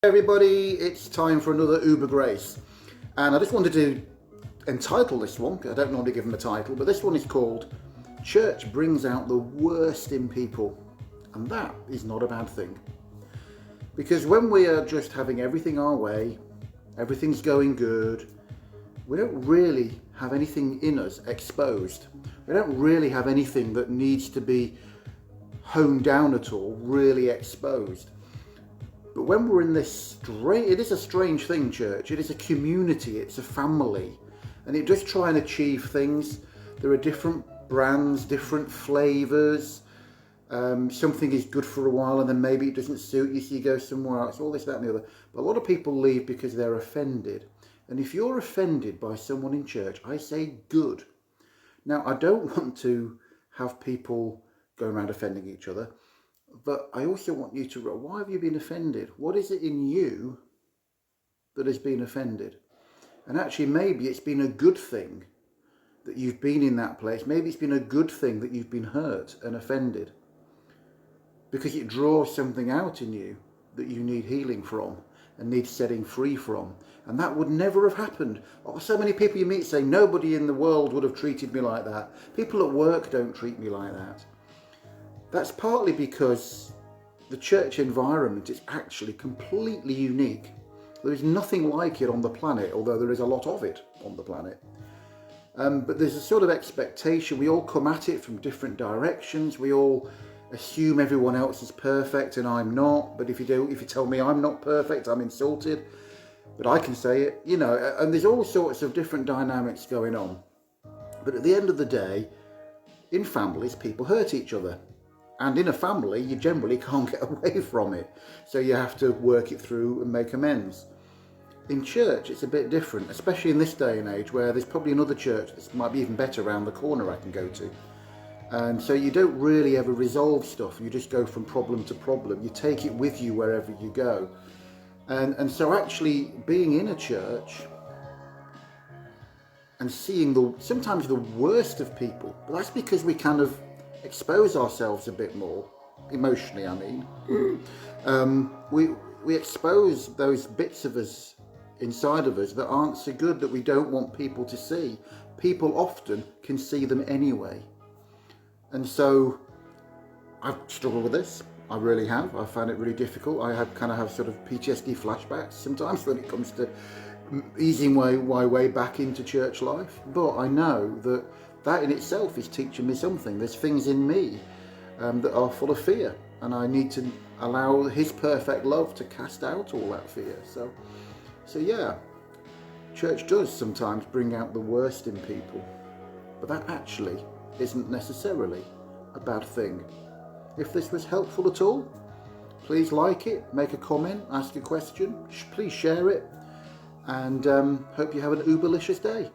Everybody, it's time for another Uber Grace, and I just wanted to entitle this one, because I don't normally give them a title, but this one is called Church Brings Out the Worst in People, and that is not a bad thing. Because when we are just having everything our way, everything's going good, we don't really have anything in us exposed. We don't really have anything that needs to be honed down at all, really exposed. But when we're in this it is a strange thing, church. It is a community, it's a family, and it does try and achieve things. There are different brands, different flavours. Something is good for a while and then maybe it doesn't suit you, so you go somewhere else, all this, that and the other. But a lot of people leave because they're offended. And if you're offended by someone in church, I say good. Now, I don't want to have people going around offending each other. But I also want you to, why have you been offended? What is it in you that has been offended? And actually, maybe it's been a good thing that you've been in that place. Maybe it's been a good thing that you've been hurt and offended, because it draws something out in you that you need healing from and need setting free from. And that would never have happened. Oh, so many people you meet say, nobody in the world would have treated me like that. People at work don't treat me like that. That's partly because the church environment is actually completely unique. There is nothing like it on the planet, although there is a lot of it on the planet. But there's a sort of expectation. We all come at it from different directions. We all assume everyone else is perfect and I'm not. But if you tell me I'm not perfect, I'm insulted. But I can say it, and there's all sorts of different dynamics going on. But at the end of the day, in families, people hurt each other. And in a family, you generally can't get away from it. So you have to work it through and make amends. In church, it's a bit different, especially in this day and age where there's probably another church that might be even better around the corner I can go to. And so you don't really ever resolve stuff. You just go from problem to problem. You take it with you wherever you go. And so actually being in a church and seeing sometimes the worst of people, but that's because we kind of expose ourselves a bit more, emotionally I mean. We expose those bits of us inside of us that aren't so good, that we don't want people to see. People often can see them anyway. And so I've struggled with this. I really have. I find it really difficult. I have sort of PTSD flashbacks sometimes when it comes to easing my way back into church life. But I know that in itself is teaching me something. There's things in me that are full of fear, and I need to allow His perfect love to cast out all that fear. So yeah, church does sometimes bring out the worst in people, but that actually isn't necessarily a bad thing. If this was helpful at all, please like it, make a comment, ask a question, please share it, and hope you have an uberlicious day.